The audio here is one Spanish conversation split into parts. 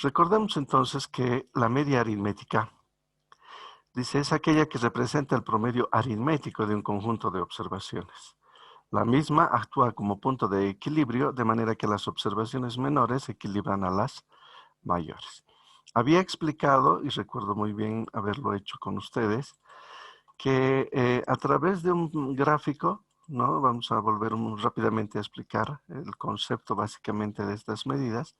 Recordemos entonces que la media aritmética, dice, es aquella que representa el promedio aritmético de un conjunto de observaciones. La misma actúa como punto de equilibrio, de manera que las observaciones menores equilibran a las mayores. Había explicado, y recuerdo muy bien haberlo hecho con ustedes, que a través de un gráfico, ¿no? Vamos a volver rápidamente a explicar el concepto básicamente de estas medidas.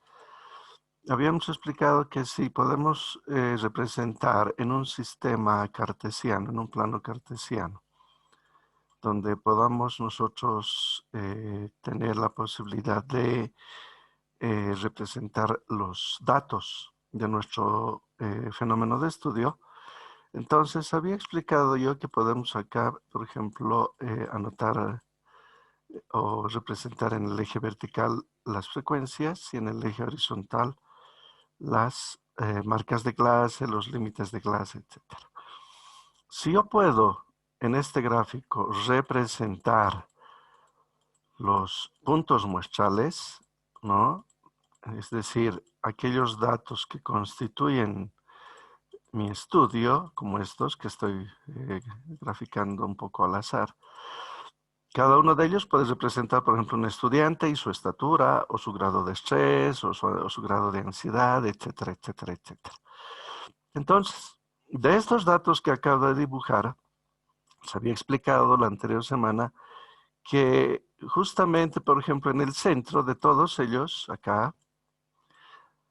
Habíamos explicado que si podemos representar en un sistema cartesiano, en un plano cartesiano, donde podamos nosotros tener la posibilidad de representar los datos de nuestro fenómeno de estudio, entonces había explicado yo que podemos acá, por ejemplo, anotar o representar en el eje vertical las frecuencias y en el eje horizontal las marcas de clase, los límites de clase, etc. Si yo puedo en este gráfico representar los puntos muestrales, ¿no? Es decir, aquellos datos que constituyen mi estudio, como estos que estoy graficando un poco al azar. Cada uno de ellos puede representar, por ejemplo, un estudiante y su estatura, o su grado de estrés, o su grado de ansiedad, etcétera, etcétera, etcétera. Entonces, de estos datos que acabo de dibujar, se había explicado la anterior semana que justamente, por ejemplo, en el centro de todos ellos, acá,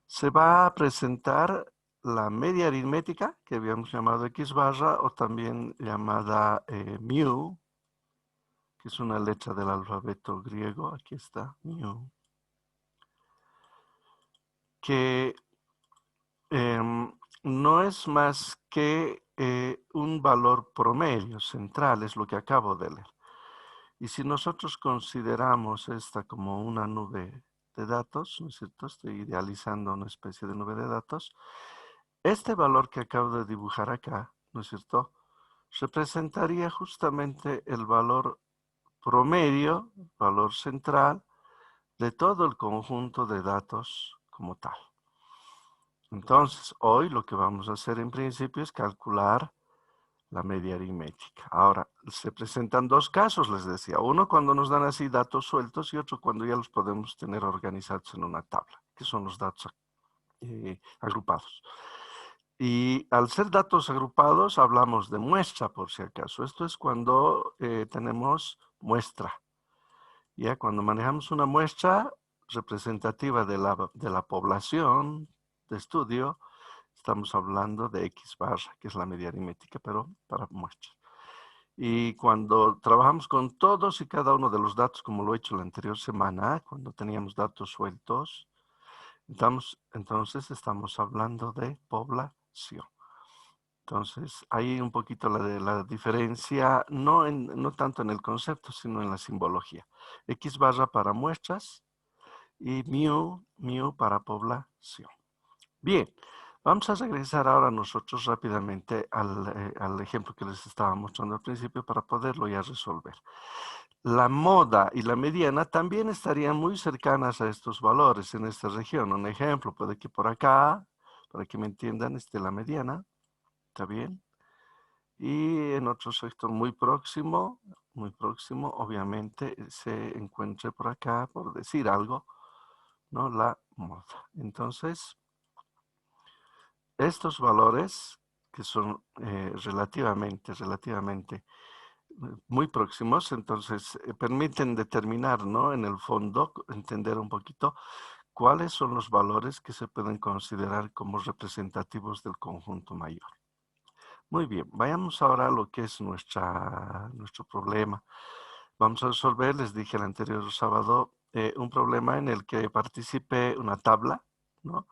se va a presentar la media aritmética, que habíamos llamado X barra, o también llamada mu, que es una letra del alfabeto griego, aquí está, mu, que no es más que un valor promedio central, es lo que acabo de leer. Y si nosotros consideramos esta como una nube de datos, ¿no es cierto? Estoy idealizando una especie de nube de datos. Este valor que acabo de dibujar acá, ¿no es cierto?, representaría justamente el valor promedio, valor central, de todo el conjunto de datos como tal. Entonces, hoy lo que vamos a hacer en principio es calcular la media aritmética. Ahora, se presentan dos casos, les decía. Uno cuando nos dan así datos sueltos y otro cuando ya los podemos tener organizados en una tabla, que son los datos agrupados. Y al ser datos agrupados hablamos de muestra, por si acaso. Esto es cuando tenemos muestra. Ya cuando manejamos una muestra representativa de la población de estudio, estamos hablando de X barra, que es la media aritmética, pero para muestras. Y cuando trabajamos con todos y cada uno de los datos, como lo he hecho la anterior semana, cuando teníamos datos sueltos, entonces estamos hablando de población. Entonces, hay un poquito la diferencia, no tanto en el concepto, sino en la simbología. X barra para muestras y mu para población. Bien, vamos a regresar ahora nosotros rápidamente al ejemplo que les estaba mostrando al principio para poderlo ya resolver. La moda y la mediana también estarían muy cercanas a estos valores en esta región. Un ejemplo, puede que por acá, para que me entiendan, esté la mediana, ¿está bien? Y en otro sector muy próximo, obviamente se encuentre por acá, por decir algo, ¿no? La moda. Entonces, estos valores que son relativamente muy próximos, entonces permiten determinar, ¿no? En el fondo, entender un poquito cuáles son los valores que se pueden considerar como representativos del conjunto mayor. Muy bien, vayamos ahora a lo que es nuestro problema. Vamos a resolver, les dije el anterior sábado, un problema en el que participé una tabla, ¿no?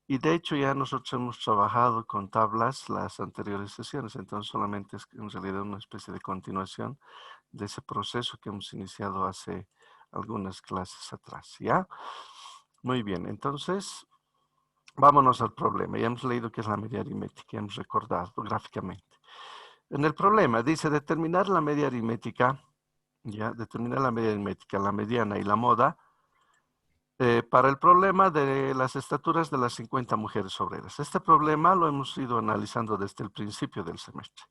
Y de hecho ya nosotros hemos trabajado con tablas las anteriores sesiones, entonces solamente es en realidad una especie de continuación de ese proceso que hemos iniciado hace algunas clases atrás, ¿ya? Muy bien, entonces vámonos al problema. Ya hemos leído qué es la media aritmética, ya hemos recordado gráficamente. En el problema dice determinar la media aritmética, ya, determinar la media aritmética, la mediana y la moda, para el problema de las estaturas de las 50 mujeres obreras. Este problema lo hemos ido analizando desde el principio del semestre.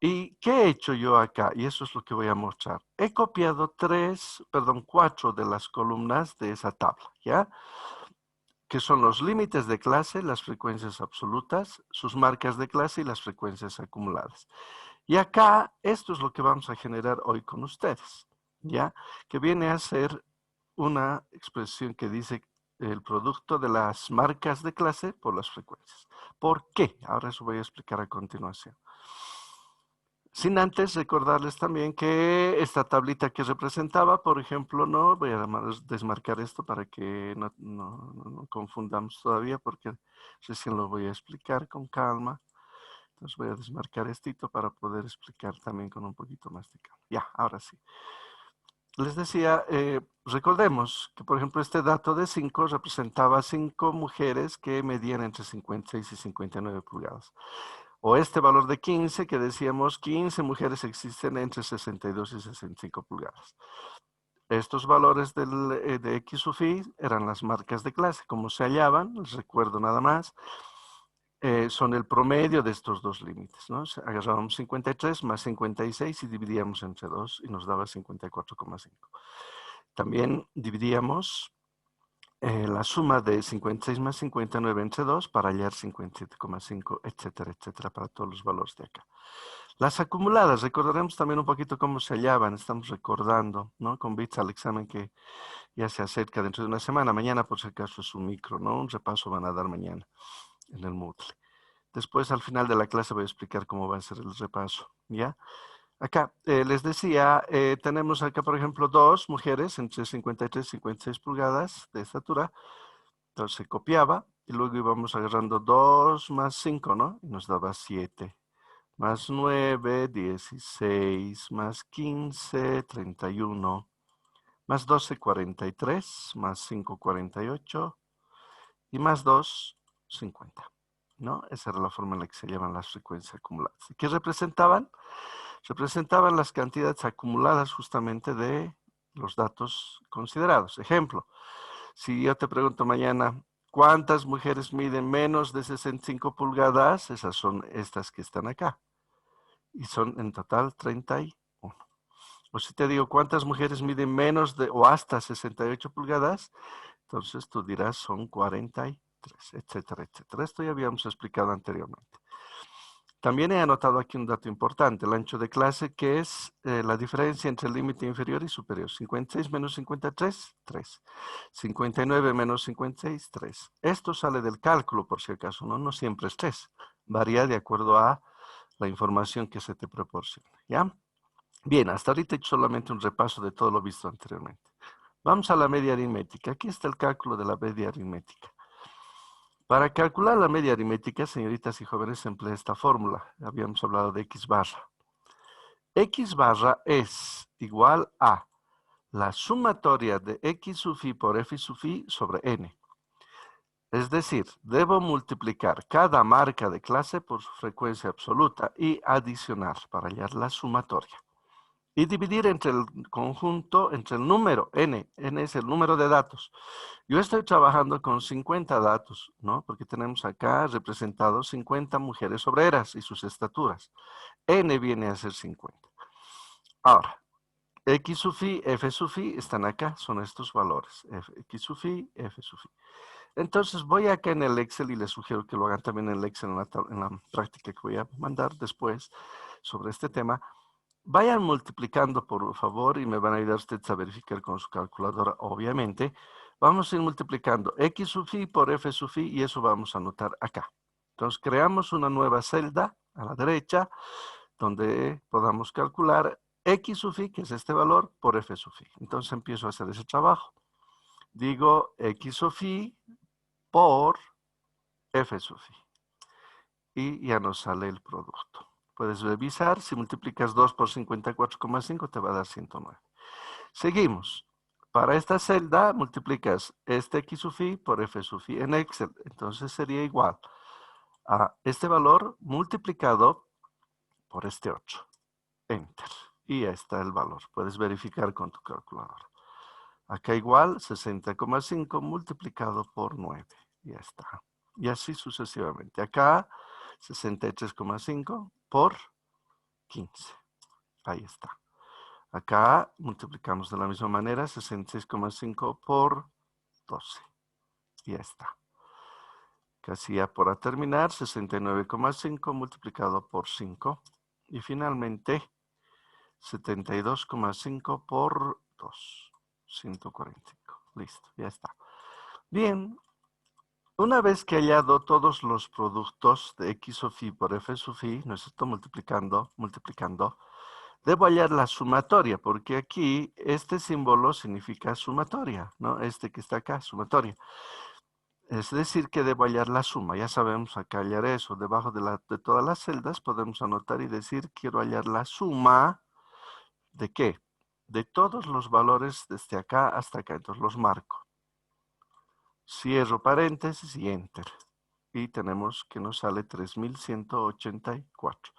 ¿Y qué he hecho yo acá? Y eso es lo que voy a mostrar. He copiado 4 de las columnas de esa tabla, ¿ya? Que son los límites de clase, las frecuencias absolutas, sus marcas de clase y las frecuencias acumuladas. Y acá, esto es lo que vamos a generar hoy con ustedes, ¿ya? Que viene a ser una expresión que dice el producto de las marcas de clase por las frecuencias. ¿Por qué? Ahora eso voy a explicar a continuación. Sin antes recordarles también que esta tablita que representaba, por ejemplo, no voy a desmarcar esto para que no confundamos todavía, porque recién lo voy a explicar con calma. Entonces voy a desmarcar esto para poder explicar también con un poquito más de calma. Ya, ahora sí. Les decía, recordemos que, por ejemplo, este dato de 5 representaba 5 mujeres que medían entre 56 y 59 pulgadas. O este valor de 15, que decíamos 15 mujeres existen entre 62 y 65 pulgadas. Estos valores de X sub i eran las marcas de clase. Como se hallaban, les recuerdo nada más, son el promedio de estos dos límites, ¿no? Agarrábamos 53 más 56 y dividíamos entre 2 y nos daba 54,5. También dividíamos la suma de 56 más 59 entre 2 para hallar 57,5, etcétera, etcétera, para todos los valores de acá. Las acumuladas, recordaremos también un poquito cómo se hallaban, estamos recordando, ¿no? Con bits al examen que ya se acerca dentro de una semana. Mañana, por si acaso, es un micro, ¿no? Un repaso van a dar mañana en el Moodle. Después, al final de la clase, voy a explicar cómo va a ser el repaso, ¿ya? Acá, les decía, tenemos acá, por ejemplo, 2 mujeres entre 53 y 56 pulgadas de estatura. Entonces se copiaba y luego íbamos agarrando 2 más 5, ¿no? Y nos daba 7. Más 9, 16, más 15, 31. Más 12, 43, más 5, 48. Y más 2, 50. ¿No? Esa era la forma en la que se llaman las frecuencias acumuladas. ¿Y qué representaban? Representaban las cantidades acumuladas justamente de los datos considerados. Ejemplo, si yo te pregunto mañana, ¿cuántas mujeres miden menos de 65 pulgadas? Esas son estas que están acá. Y son en total 31. O si te digo, ¿cuántas mujeres miden menos de o hasta 68 pulgadas? Entonces tú dirás, son 43, etcétera, etcétera. Esto ya habíamos explicado anteriormente. También he anotado aquí un dato importante, el ancho de clase, que es la diferencia entre el límite inferior y superior. 56 menos 53, 3. 59 menos 56, 3. Esto sale del cálculo, por si acaso, ¿no? No siempre es 3. Varía de acuerdo a la información que se te proporciona, ¿ya? Bien, hasta ahorita he hecho solamente un repaso de todo lo visto anteriormente. Vamos a la media aritmética. Aquí está el cálculo de la media aritmética. Para calcular la media aritmética, señoritas y jóvenes, se emplea esta fórmula. Habíamos hablado de X barra. X barra es igual a la sumatoria de X sub i por F sub i sobre N. Es decir, debo multiplicar cada marca de clase por su frecuencia absoluta y adicionar para hallar la sumatoria. Y dividir entre el conjunto, entre el número, n es el número de datos. Yo estoy trabajando con 50 datos, ¿no? Porque tenemos acá representados 50 mujeres obreras y sus estaturas. N viene a ser 50. Ahora, X sub i, F sub i están acá, son estos valores. X sub i, F sub i. Entonces voy acá en el Excel y les sugiero que lo hagan también en el Excel en la práctica que voy a mandar después sobre este tema. Vayan multiplicando, por favor, y me van a ayudar ustedes a verificar con su calculadora, obviamente. Vamos a ir multiplicando X sub i por F sub i y eso vamos a anotar acá. Entonces, creamos una nueva celda a la derecha donde podamos calcular X sub i, que es este valor, por F sub i. Entonces, empiezo a hacer ese trabajo. Digo X sub i por F sub i. Y ya nos sale el producto. Puedes revisar, si multiplicas 2 por 54,5 te va a dar 109. Seguimos. Para esta celda multiplicas este X sub i por F sub i en Excel. Entonces sería igual a este valor multiplicado por este 8. Enter. Y ahí está el valor. Puedes verificar con tu calculadora. Acá igual 60,5 multiplicado por 9. Ya está. Y así sucesivamente. Acá 63,5 por 15. Ahí está. Acá multiplicamos de la misma manera 66,5 por 12. Ya está. Casi ya para terminar, 69,5 multiplicado por 5. Y finalmente 72,5 por 2. 145. Listo, ya está. Bien. Una vez que he hallado todos los productos de X sub i por F sub i, ¿no es esto? Multiplicando, debo hallar la sumatoria, porque aquí este símbolo significa sumatoria, ¿no? Este que está acá, sumatoria. Es decir, que debo hallar la suma. Ya sabemos acá hallar eso. Debajo de todas las celdas podemos anotar y decir, quiero hallar la suma ¿de qué? De todos los valores desde acá hasta acá. Entonces los marco. Cierro paréntesis y enter. Y tenemos que nos sale 3184.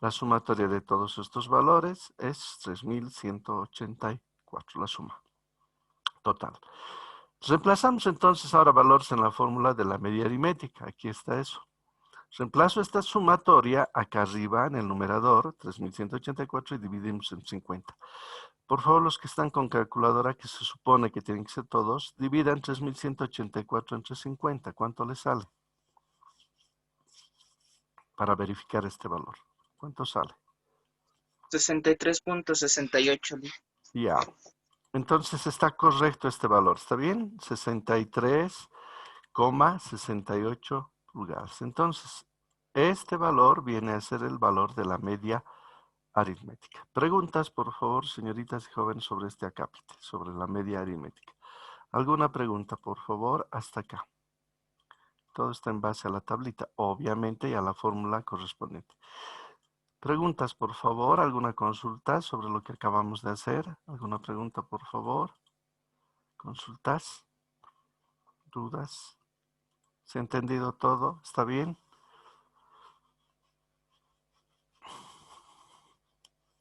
La sumatoria de todos estos valores es 3184, la suma total. Reemplazamos entonces ahora valores en la fórmula de la media aritmética. Aquí está eso. Reemplazo esta sumatoria acá arriba en el numerador, 3184, y dividimos en 50. Por favor, los que están con calculadora, que se supone que tienen que ser todos, dividan 3184 entre 50. ¿Cuánto les sale? Para verificar este valor. ¿Cuánto sale? 63.68. Ya. Entonces está correcto este valor. ¿Está bien? 63,68 pulgadas. Entonces, este valor viene a ser el valor de la media aritmética. Preguntas, por favor, señoritas y jóvenes, sobre este acápite, sobre la media aritmética. ¿Alguna pregunta, por favor? Hasta acá. Todo está en base a la tablita, obviamente, y a la fórmula correspondiente. Preguntas, por favor. ¿Alguna consulta sobre lo que acabamos de hacer? ¿Alguna pregunta, por favor? ¿Consultas? ¿Dudas? ¿Se ha entendido todo? ¿Está bien?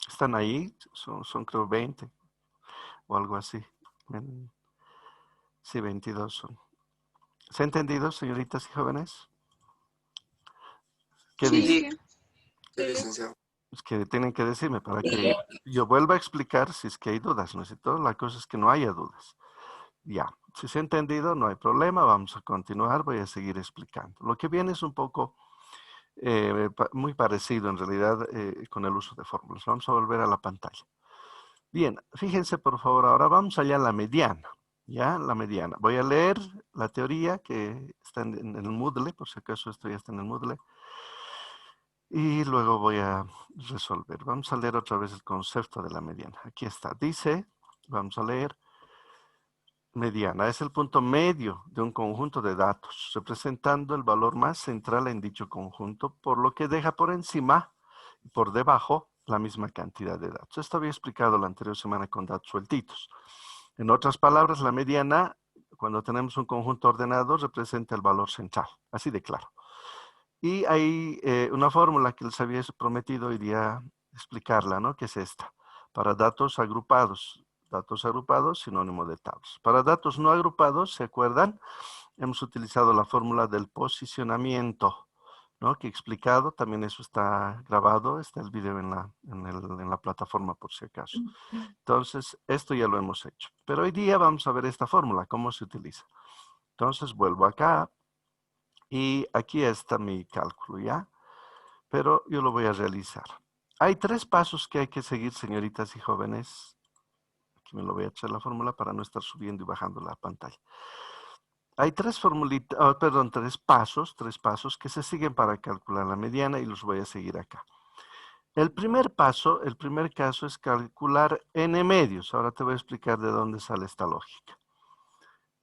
¿Están ahí? Son creo 20 o algo así. Sí, 22 son. ¿Se ha entendido, señoritas y jóvenes? ¿Qué Sí, dice? sí, licenciado. Es que tienen que decirme para que yo vuelva a explicar si es que hay dudas, ¿no es cierto? La cosa es que no haya dudas. Ya, si se ha entendido, no hay problema, vamos a continuar, voy a seguir explicando. Lo que viene es un poco muy parecido en realidad con el uso de fórmulas. Vamos a volver a la pantalla. Bien, fíjense por favor, ahora vamos allá a la mediana. Ya, la mediana. Voy a leer la teoría que está en el Moodle, por si acaso esto ya está en el Moodle. Y luego voy a resolver. Vamos a leer otra vez el concepto de la mediana. Aquí está. Dice, vamos a leer, mediana es el punto medio de un conjunto de datos, representando el valor más central en dicho conjunto, por lo que deja por encima y por debajo la misma cantidad de datos. Esto había explicado la anterior semana con datos sueltitos. En otras palabras, la mediana, cuando tenemos un conjunto ordenado, representa el valor central, así de claro. Y hay una fórmula que les había prometido hoy día explicarla, ¿no? Que es esta. Para datos agrupados, sinónimo de tablas. Para datos no agrupados, ¿se acuerdan? Hemos utilizado la fórmula del posicionamiento, ¿no? Que he explicado, también eso está grabado, está el video en la plataforma por si acaso. Entonces, esto ya lo hemos hecho. Pero hoy día vamos a ver esta fórmula, cómo se utiliza. Entonces, vuelvo acá. Y aquí está mi cálculo, ¿ya? Pero yo lo voy a realizar. Hay 3 pasos que hay que seguir, señoritas y jóvenes. Aquí me lo voy a echar la fórmula para no estar subiendo y bajando la pantalla. Hay 3 pasos que se siguen para calcular la mediana y los voy a seguir acá. El primer caso es calcular n medios. Ahora te voy a explicar de dónde sale esta lógica.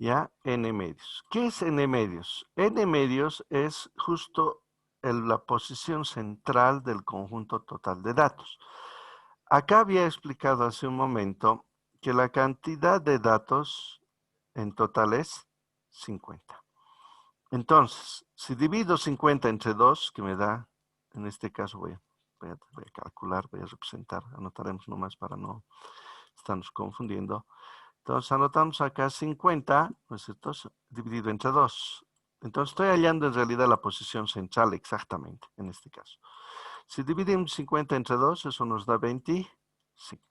¿Ya? N medios. ¿Qué es n medios? N medios es justo la posición central del conjunto total de datos. Acá había explicado hace un momento que la cantidad de datos en total es 50. Entonces, si divido 50 entre 2, que me da, en este caso voy a calcular, voy a representar, anotaremos nomás para no estarnos confundiendo. Entonces anotamos acá 50, pues entonces dividido entre 2. Entonces estoy hallando en realidad la posición central exactamente, en este caso. Si dividimos 50 entre 2, eso nos da 25.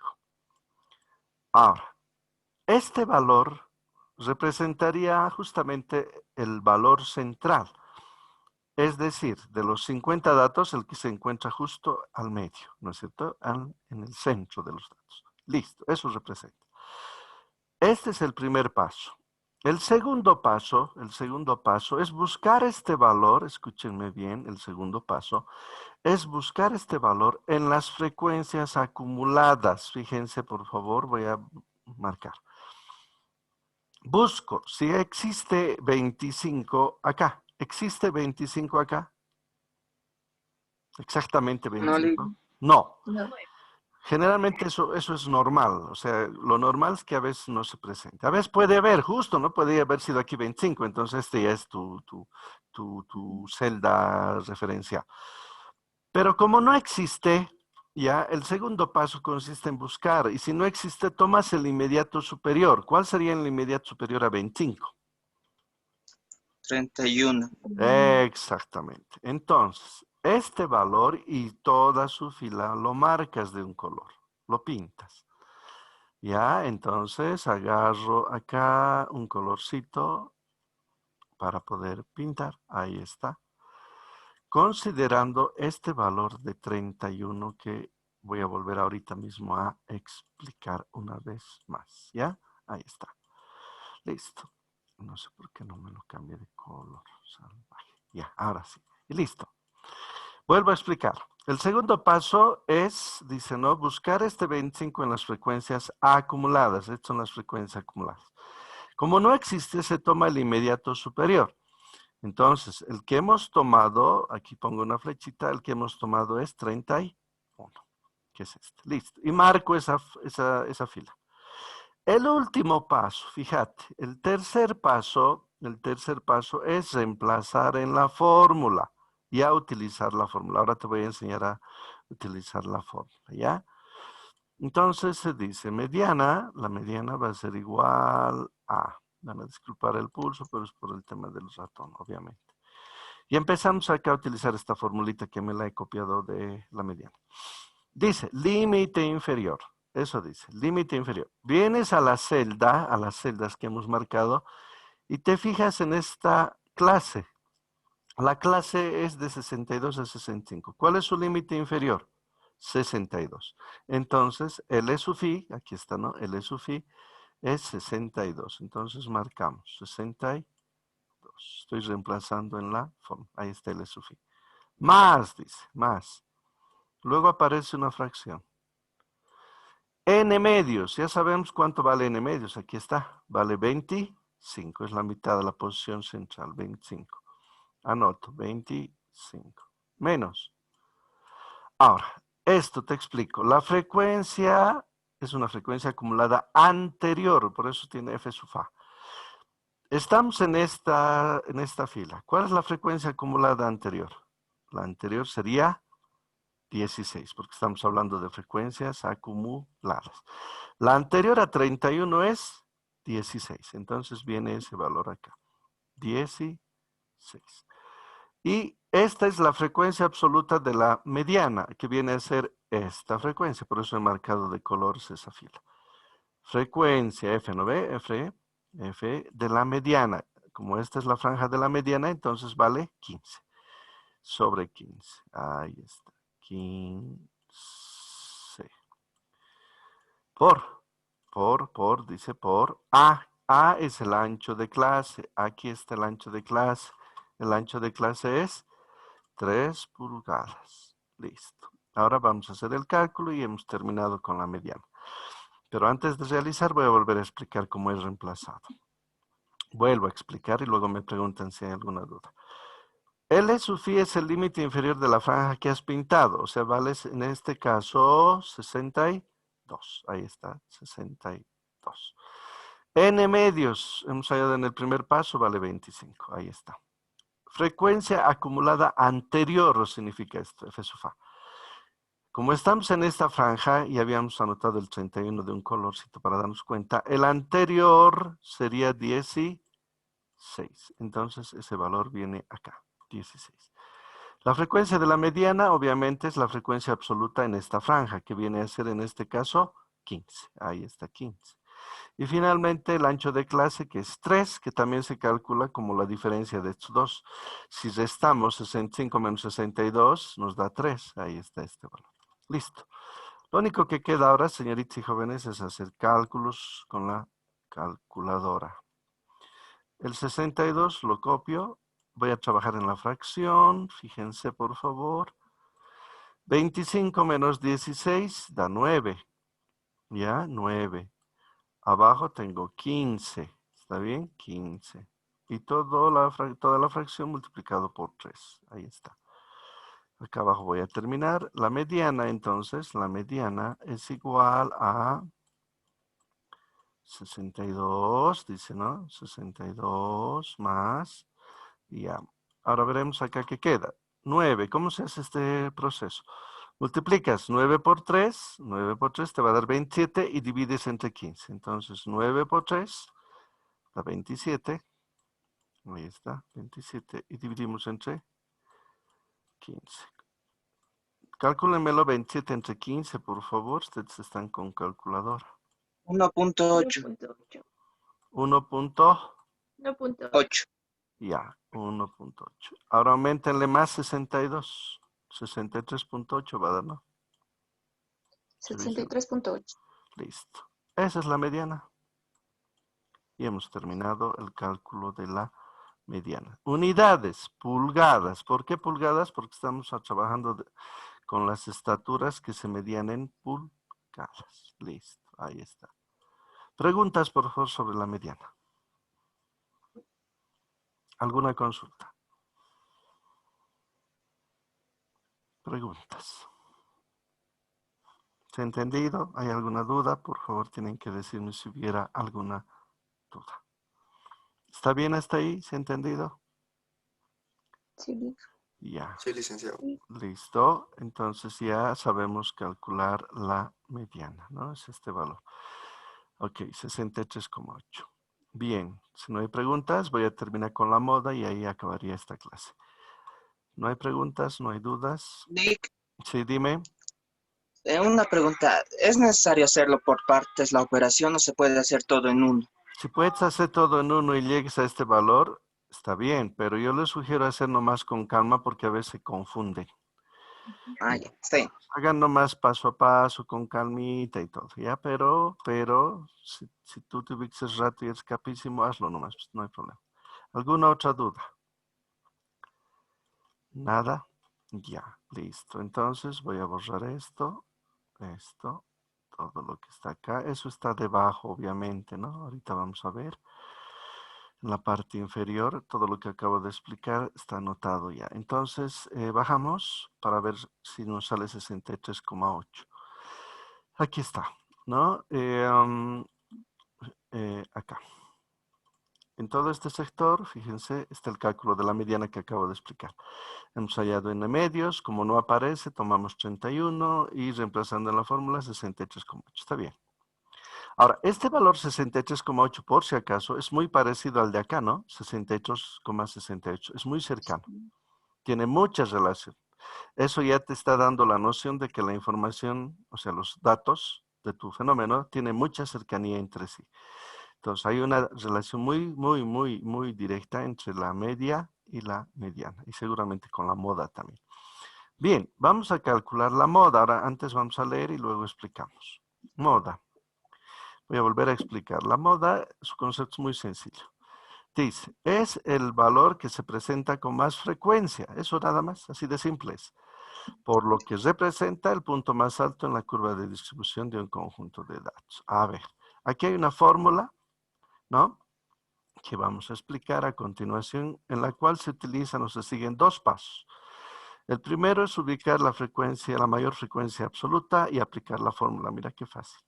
Ahora, este valor representaría justamente el valor central. Es decir, de los 50 datos, el que se encuentra justo al medio, ¿no es cierto? En el centro de los datos. Listo, eso representa. Este es el primer paso. El segundo paso es buscar este valor, escúchenme bien, el segundo paso es buscar este valor en las frecuencias acumuladas. Fíjense, por favor, voy a marcar. Busco si existe 25 acá. ¿Existe 25 acá? ¿Exactamente No, 25? No. no. Generalmente eso es normal, o sea, lo normal es que a veces no se presente. A veces puede haber, justo, ¿no? Podría haber sido aquí 25, entonces este ya es tu celda referencial. Pero como no existe, ya el segundo paso consiste en buscar, y si no existe, tomas el inmediato superior. ¿Cuál sería el inmediato superior a 25? 31. Exactamente. Entonces, este valor y toda su fila lo marcas de un color, lo pintas. Ya, entonces agarro acá un colorcito para poder pintar. Ahí está. Considerando este valor de 31 que voy a volver ahorita mismo a explicar una vez más. ¿Ya? Ahí está. Listo. No sé por qué no me lo cambie de color salvaje. Ya, ahora sí. Y listo. Vuelvo a explicar. El segundo paso es, dice, ¿no? Buscar este 25 en las frecuencias acumuladas. Estas son las frecuencias acumuladas. Como no existe, se toma el inmediato superior. Entonces, el que hemos tomado, aquí pongo una flechita, el que hemos tomado es 31, que es este. Listo. Y marco esa fila. El último paso, fíjate, el tercer paso es reemplazar en la fórmula y a utilizar la fórmula. Ahora te voy a enseñar a utilizar la fórmula, ¿ya? Entonces se dice mediana, la mediana va a ser igual a, van a disculpar el pulso, pero es por el tema del ratón, obviamente. Y empezamos acá a utilizar esta formulita que me la he copiado de la mediana. Dice, límite inferior. Eso dice, límite inferior. Vienes a las celdas que hemos marcado, y te fijas en esta clase. La clase es de 62 a 65. ¿Cuál es su límite inferior? 62. Entonces, L sub i, aquí está, ¿no? L sub i es 62. Entonces, marcamos 62. Estoy reemplazando en la forma. Ahí está L sub i. Más, dice, más. Luego aparece una fracción. N medios, ya sabemos cuánto vale N medios, aquí está, vale 25, es la mitad de la posición central, 25. Anoto, 25, menos. Ahora, esto te explico, la frecuencia es una frecuencia acumulada anterior, por eso tiene F sub A. Estamos en esta fila. ¿Cuál es la frecuencia acumulada anterior? La anterior sería 16, porque estamos hablando de frecuencias acumuladas. La anterior a 31 es 16, entonces viene ese valor acá, 16. Y esta es la frecuencia absoluta de la mediana, que viene a ser esta frecuencia, por eso he marcado de colores esa fila. Frecuencia F, ¿no ve? F de la mediana. Como esta es la franja de la mediana, entonces vale 15 sobre 15. Ahí está. 15. Dice por A. A es el ancho de clase. Aquí está el ancho de clase. El ancho de clase es 3 pulgadas. Listo. Ahora vamos a hacer el cálculo y hemos terminado con la mediana. Pero antes de realizar voy a volver a explicar cómo es reemplazado. Vuelvo a explicar y luego me preguntan si hay alguna duda. L sub i es el límite inferior de la franja que has pintado. O sea, vale en este caso 62. Ahí está, 62. N medios, hemos hallado en el primer paso, vale 25. Ahí está. Frecuencia acumulada anterior significa esto, F sub A. Como estamos en esta franja y habíamos anotado el 31 de un colorcito para darnos cuenta, el anterior sería 16. Entonces ese valor viene acá, 16. La frecuencia de la mediana obviamente es la frecuencia absoluta en esta franja, que viene a ser en este caso 15. Ahí está 15. Y finalmente el ancho de clase, que es 3, que también se calcula como la diferencia de estos dos. Si restamos 65 menos 62, nos da 3. Ahí está este valor. Listo. Lo único que queda ahora, señoritas y jóvenes, es hacer cálculos con la calculadora. El 62 lo copio. Voy a trabajar en la fracción. Fíjense, por favor. 25 menos 16 da 9. ¿Ya? 9. Abajo tengo 15. ¿Está bien? 15. Y toda la fracción multiplicado por 3. Ahí está. Acá abajo voy a terminar. La mediana, entonces, la mediana es igual a 62, dice, ¿no? 62 más, y ya. Ahora veremos acá qué queda. 9, ¿cómo se hace este proceso? Multiplicas 9 por 3, 9 por 3 te va a dar 27 y divides entre 15. Entonces 9 por 3 da 27. Ahí está, 27 y dividimos entre 15. Cálculenmelo 27 entre 15, por favor. Ustedes están con calculadora. 1.8. 1.8. 8. Ya, 1.8. Ahora aumentenle más 62. 63.8 va a dar, ¿no? Revíselo. 63.8. Listo. Esa es la mediana. Y hemos terminado el cálculo de la mediana. Unidades, pulgadas. ¿Por qué pulgadas? Porque estamos trabajando con las estaturas que se medían en pulgadas. Listo, ahí está. Preguntas, por favor, sobre la mediana. ¿Alguna consulta? Preguntas. ¿Se ha entendido? ¿Hay alguna duda? Por favor, tienen que decirme si hubiera alguna duda. ¿Está bien hasta ahí? ¿Se ha entendido? Sí. Ya. Sí, licenciado. Listo. Entonces ya sabemos calcular la mediana, ¿no? Es este valor. Ok, 63,8. Bien, si no hay preguntas, voy a terminar con la moda y ahí acabaría esta clase. ¿No hay preguntas? ¿No hay dudas? Nick, Sí, dime. una pregunta. ¿Es necesario hacerlo por partes la operación o se puede hacer todo en uno? Si puedes hacer todo en uno y llegues a este valor, está bien, pero yo les sugiero hacer nomás con calma porque a veces se confunden. Ah, ya, está bien. Hagan nomás paso a paso, con calmita y todo, ¿ya? Pero, si tú te ubicas rato y es capísimo, hazlo nomás, pues, no hay problema. ¿Alguna otra duda? ¿Nada? Ya, listo. Entonces voy a borrar esto, todo lo que está acá. Eso está debajo, obviamente, ¿no? Ahorita vamos a ver. En la parte inferior, todo lo que acabo de explicar está anotado ya. Entonces, bajamos para ver si nos sale 63,8. Aquí está, ¿no? Acá. En todo este sector, fíjense, está el cálculo de la mediana que acabo de explicar. Hemos hallado n medios, como no aparece, tomamos 31 y reemplazando en la fórmula 63,8. Está bien. Ahora, este valor 63,8, por si acaso, es muy parecido al de acá, ¿no? 63,68. Es muy cercano. Tiene mucha relación. Eso ya te está dando la noción de que la información, o sea, los datos de tu fenómeno, tiene mucha cercanía entre sí. Entonces, hay una relación muy directa entre la media y la mediana. Y seguramente con la moda también. Bien, vamos a calcular la moda. Ahora, antes vamos a leer y luego explicamos. Moda. Voy a volver a explicar. La moda, su concepto es muy sencillo. Dice, es el valor que se presenta con más frecuencia. Eso nada más, así de simple es. Por lo que representa el punto más alto en la curva de distribución de un conjunto de datos. A ver, aquí hay una fórmula, ¿no? Que vamos a explicar a continuación, en la cual se utilizan o se siguen dos pasos. El primero es ubicar la frecuencia, la mayor frecuencia absoluta y aplicar la fórmula. Mira qué fácil.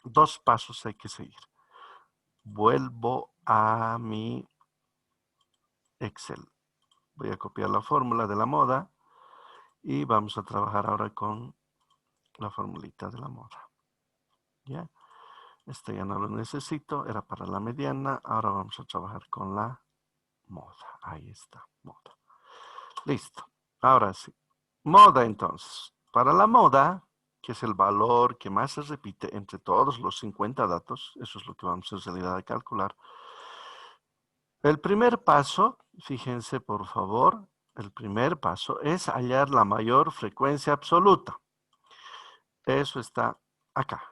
Dos pasos hay que seguir. Vuelvo a mi Excel. Voy a copiar la fórmula de la moda y vamos a trabajar ahora con la formulita de la moda. ¿Ya? Este ya no lo necesito, era para la mediana. Ahora vamos a trabajar con la moda. Ahí está, moda. Listo. Ahora sí. Moda entonces. Para la moda, que es el valor que más se repite entre todos los 50 datos, eso es lo que vamos en realidad a calcular. El primer paso, fíjense por favor, el primer paso es hallar la mayor frecuencia absoluta. Eso está acá.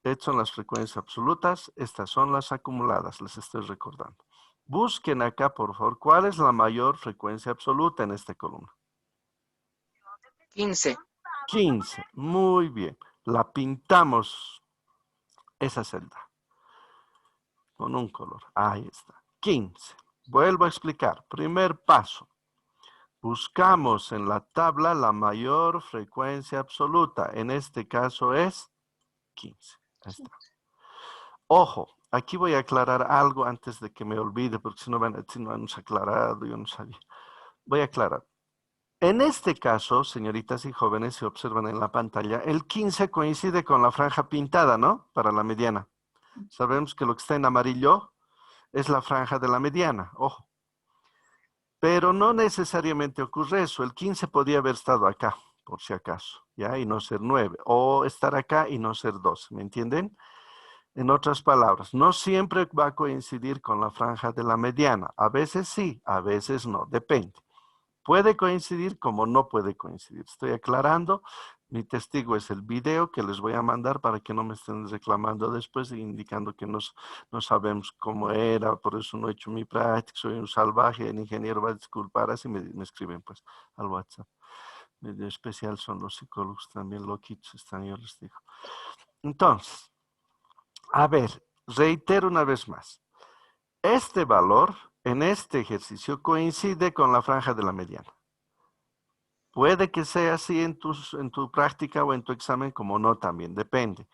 Estas son las frecuencias absolutas, estas son las acumuladas, les estoy recordando. Busquen acá, por favor, cuál es la mayor frecuencia absoluta en esta columna. 15. 15, muy bien. La pintamos esa celda con un color. Ahí está, 15. Vuelvo a explicar. Primer paso. Buscamos en la tabla la mayor frecuencia absoluta. En este caso es 15. Ahí está. Ojo, aquí voy a aclarar algo antes de que me olvide, porque si no van a decir, no hemos aclarado, yo no sabía. Voy a aclarar. En este caso, señoritas y jóvenes, se observan en la pantalla, el 15 coincide con la franja pintada, ¿no? Para la mediana. Sabemos que lo que está en amarillo es la franja de la mediana, ojo. Pero no necesariamente ocurre eso. El 15 podía haber estado acá, por si acaso, ¿ya? Y no ser 9. O estar acá y no ser 12, ¿me entienden? En otras palabras, no siempre va a coincidir con la franja de la mediana. A veces sí, a veces no, depende. Puede coincidir como no puede coincidir. Estoy aclarando. Mi testigo es el video que les voy a mandar para que no me estén reclamando después e indicando que no sabemos cómo era, por eso no he hecho mi práctica, soy un salvaje, el ingeniero va a disculpar, así me escriben pues al WhatsApp. Medio especial son los psicólogos también, loquitos están, yo les digo. Entonces, a ver, reitero una vez más. Este valor en este ejercicio coincide con la franja de la mediana. Puede que sea así en tu práctica o en tu examen, como no, también depende.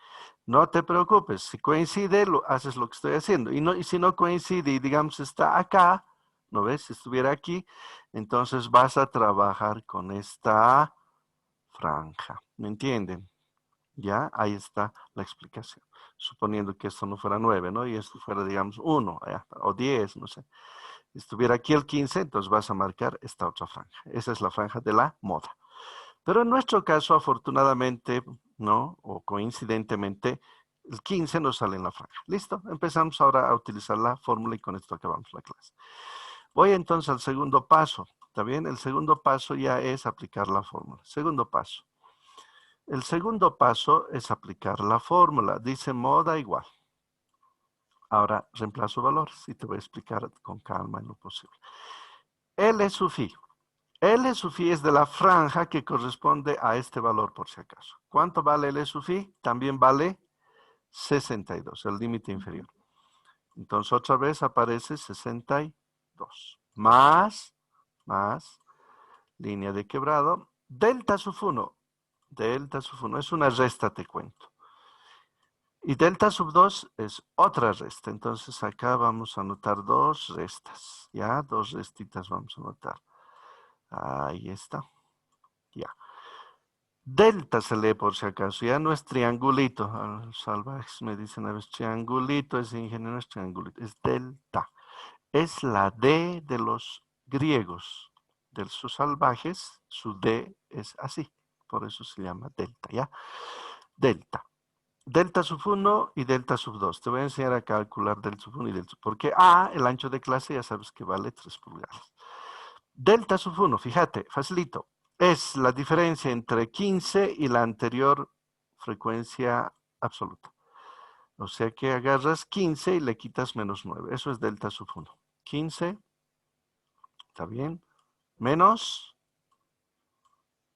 No te preocupes, si coincide, haces lo que estoy haciendo. Y si no coincide y digamos está acá, ¿no ves? Si estuviera aquí, entonces vas a trabajar con esta franja. ¿Me entienden? Ya, ahí está la explicación. Suponiendo que esto no fuera 9, ¿no? Y esto fuera, digamos, 1 o 10, no sé. Estuviera aquí el 15, entonces vas a marcar esta otra franja. Esa es la franja de la moda. Pero en nuestro caso, afortunadamente, ¿no? O coincidentemente, el 15 nos sale en la franja. ¿Listo? Empezamos ahora a utilizar la fórmula y con esto acabamos la clase. Voy entonces al segundo paso. ¿Está bien? El segundo paso ya es aplicar la fórmula. Segundo paso. El segundo paso es aplicar la fórmula. Dice moda igual. Ahora reemplazo valores y te voy a explicar con calma en lo posible. L sub i. L sub i es de la franja que corresponde a este valor por si acaso. ¿Cuánto vale L sub i? También vale 62, el límite inferior. Entonces otra vez aparece 62. Más, línea de quebrado, delta sub 1. Delta sub 1 es una resta, te cuento. Y delta sub 2 es otra resta. Entonces acá vamos a anotar dos restas. ¿Ya? Dos restitas vamos a anotar. Ahí está. Ya. Delta se lee por si acaso. Ya no es triangulito. Los salvajes me dicen a veces triangulito. Ese ingeniero es triangulito. Es delta. Es la D de los griegos. De sus salvajes, su D es así. Por eso se llama delta. ¿Ya? Delta. Delta sub 1 y delta sub 2. Te voy a enseñar a calcular delta sub 1 y delta sub 2. Porque A, el ancho de clase, ya sabes que vale 3 pulgadas. Delta sub 1, fíjate, facilito. Es la diferencia entre 15 y la anterior frecuencia absoluta. O sea que agarras 15 y le quitas menos 9. Eso es delta sub 1. 15, ¿está bien? Menos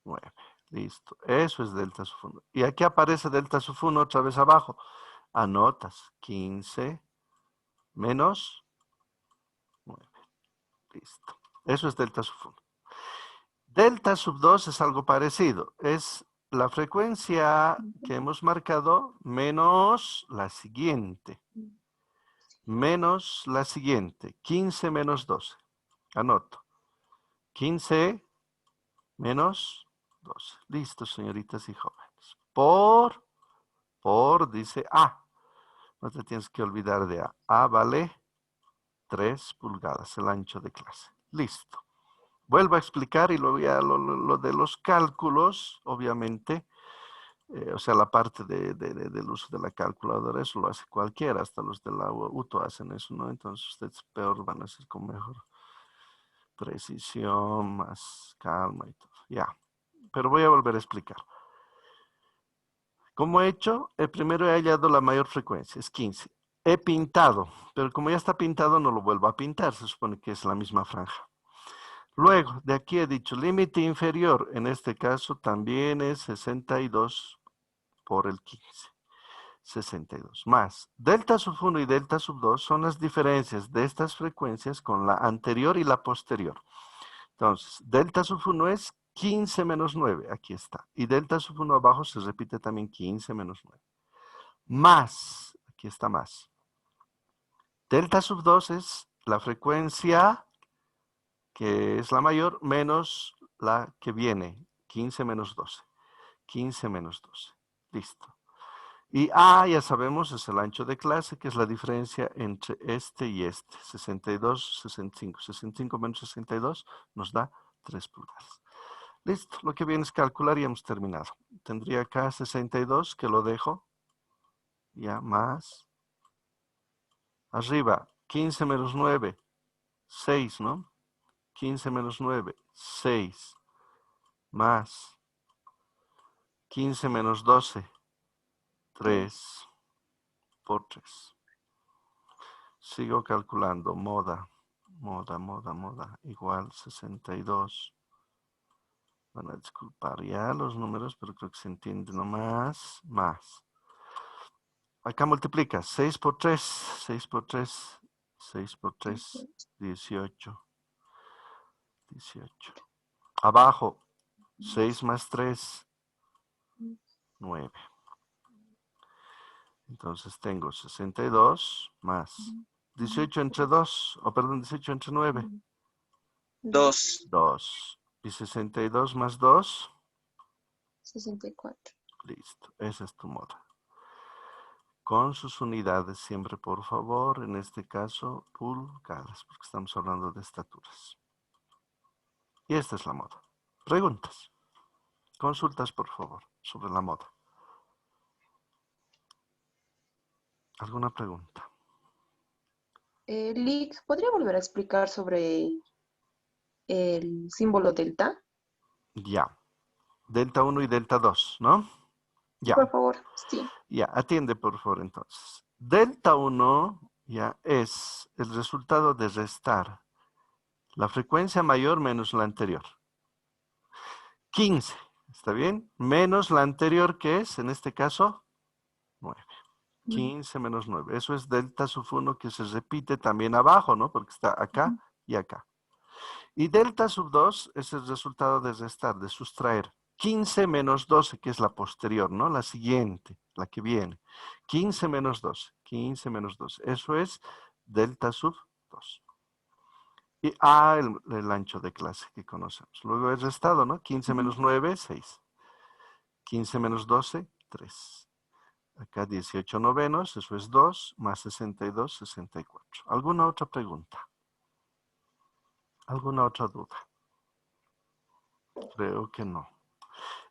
9. Listo. Eso es delta sub 1. Y aquí aparece delta sub 1 otra vez abajo. Anotas 15 menos 9. Listo. Eso es delta sub 1. Delta sub 2 es algo parecido. Es la frecuencia que hemos marcado menos la siguiente. Menos la siguiente. 15 menos 12. Anoto. 15 menos 12. Listo, señoritas y jóvenes. por, dice A. No te tienes que olvidar de A. A vale 3 pulgadas, el ancho de clase. Listo. Vuelvo a explicar y luego ya lo de los cálculos, obviamente, o sea, la parte del uso de la calculadora, eso lo hace cualquiera, hasta los de la UTO hacen eso, ¿no? Entonces ustedes peor van a hacer con mejor precisión, más calma y todo. Ya, pero voy a volver a explicar. ¿Cómo he hecho? Primero he hallado la mayor frecuencia, es 15. He pintado, pero como ya está pintado no lo vuelvo a pintar, se supone que es la misma franja. Luego, de aquí he dicho límite inferior, en este caso también es 62 por el 15. 62 más delta sub 1 y delta sub 2 son las diferencias de estas frecuencias con la anterior y la posterior. Entonces, delta sub 1 es 15 menos 9, aquí está. Y delta sub 1 abajo se repite también 15 menos 9. Más, aquí está más. Delta sub 2 es la frecuencia que es la mayor menos la que viene, 15 menos 12. 15 menos 12. Listo. Y A, ya sabemos, es el ancho de clase, que es la diferencia entre este y este. 62, 65. 65 menos 62 nos da 3 pulgadas. Listo, lo que viene es calcular y hemos terminado. Tendría acá 62, que lo dejo. Ya, más. Arriba, 15 menos 9, 6, ¿no? 15 menos 9, 6. Más. 15 menos 12, 3 por 3. Sigo calculando. Moda, igual 62. Van a disculpar ya los números, pero creo que se entiende nomás. Más. Acá multiplica. 6 por 3. 6 por 3. 6 por 3. 18. 18. Abajo. 6 más 3. 9. Entonces tengo 62 más 18 entre 2. O perdón, 18 entre 9. 2. 2. Y 62 más 2. 64. Listo. Esa es tu moda. Con sus unidades siempre, por favor. En este caso, pulgadas, porque estamos hablando de estaturas. Y esta es la moda. Preguntas. Consultas, por favor, sobre la moda. ¿Alguna pregunta? Lick, ¿podría volver a explicar sobre el símbolo delta? Ya. Delta 1 y delta 2, ¿no? Ya. Por favor, sí. Ya, atiende por favor entonces. Delta 1 ya es el resultado de restar la frecuencia mayor menos la anterior. 15, ¿está bien? Menos la anterior que es, en este caso, 9. 15 menos 9. Eso es delta sub 1 que se repite también abajo, ¿no? Porque está acá y acá. Y delta sub 2 es el resultado de restar, de sustraer. 15 menos 12, que es la posterior, ¿no? La siguiente, la que viene. 15 menos 12, 15 menos 12. Eso es delta sub 2. Y A, el ancho de clase que conocemos. Luego el restado, ¿no? 15 menos 9, 6. 15 menos 12, 3. Acá 18 novenos, eso es 2, más 62, 64. ¿Alguna otra pregunta? ¿Alguna otra duda? Creo que no.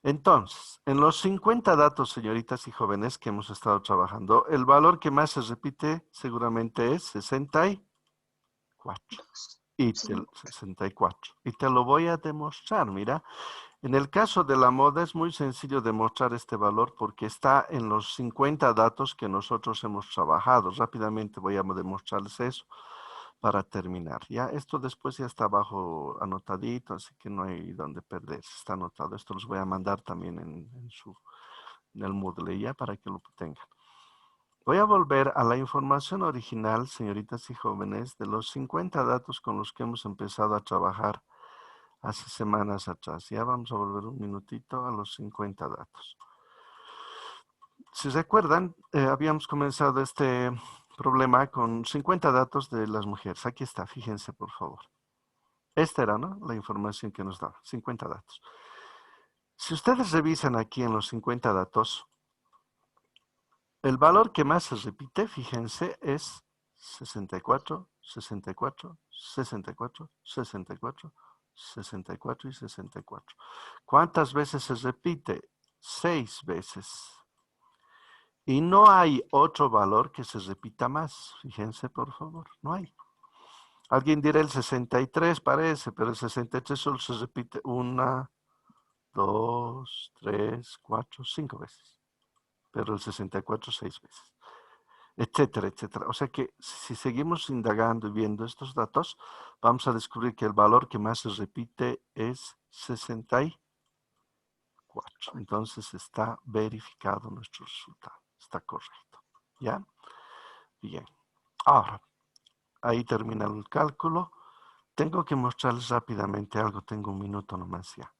Entonces, en los 50 datos, señoritas y jóvenes, que hemos estado trabajando, el valor que más se repite seguramente es 64. Y 64. Y te lo voy a demostrar, mira. En el caso de la moda es muy sencillo demostrar este valor porque está en los 50 datos que nosotros hemos trabajado. Rápidamente voy a demostrarles eso para terminar. Ya esto después ya está abajo anotadito, así que no hay donde perderse. Está anotado. Esto los voy a mandar también en el Moodle ya para que lo tengan. Voy a volver a la información original, señoritas y jóvenes, de los 50 datos con los que hemos empezado a trabajar hace semanas atrás. Ya vamos a volver un minutito a los 50 datos. Si recuerdan, habíamos comenzado este problema con 50 datos de las mujeres. Aquí está, fíjense por favor. Esta era, ¿no?, la información que nos daba, 50 datos. Si ustedes revisan aquí en los 50 datos, el valor que más se repite, fíjense, es 64, 64, 64, 64, 64 y 64. ¿Cuántas veces se repite? 6 veces. Y no hay otro valor que se repita más. Fíjense, por favor, no hay. Alguien dirá el 63 parece, pero el 63 solo se repite 1, 2, 3, 4, 5 veces. Pero el 64 6 veces. Etcétera, etcétera. O sea que si seguimos indagando y viendo estos datos, vamos a descubrir que el valor que más se repite es 64. Entonces está verificado nuestro resultado. Está correcto. ¿Ya? Bien. Ahora, ahí termina el cálculo. Tengo que mostrarles rápidamente algo. Tengo un minuto nomás ya.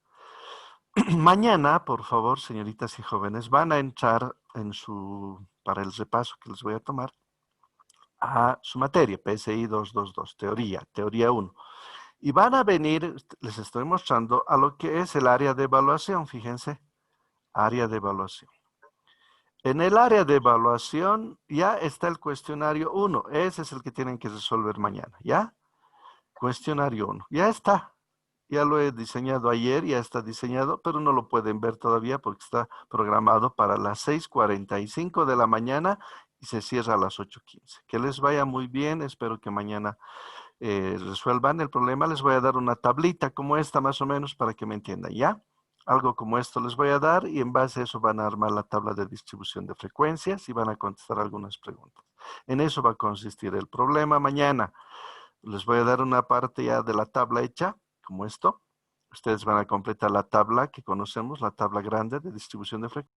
Mañana, por favor, señoritas y jóvenes, van a entrar para el repaso que les voy a tomar, a su materia, PSI 222, teoría 1. Y van a venir, les estoy mostrando, a lo que es el área de evaluación, fíjense, área de evaluación. En el área de evaluación ya está el cuestionario 1, ese es el que tienen que resolver mañana, ¿ya? Cuestionario 1, ya está. Ya lo he diseñado ayer, ya está diseñado, pero no lo pueden ver todavía porque está programado para las 6:45 de la mañana y se cierra a las 8:15. Que les vaya muy bien, espero que mañana resuelvan el problema. Les voy a dar una tablita como esta más o menos para que me entiendan, ¿ya? Algo como esto les voy a dar y en base a eso van a armar la tabla de distribución de frecuencias y van a contestar algunas preguntas. En eso va a consistir el problema mañana. Les voy a dar una parte ya de la tabla hecha, como esto. Ustedes van a completar la tabla que conocemos, la tabla grande de distribución de frecuencias.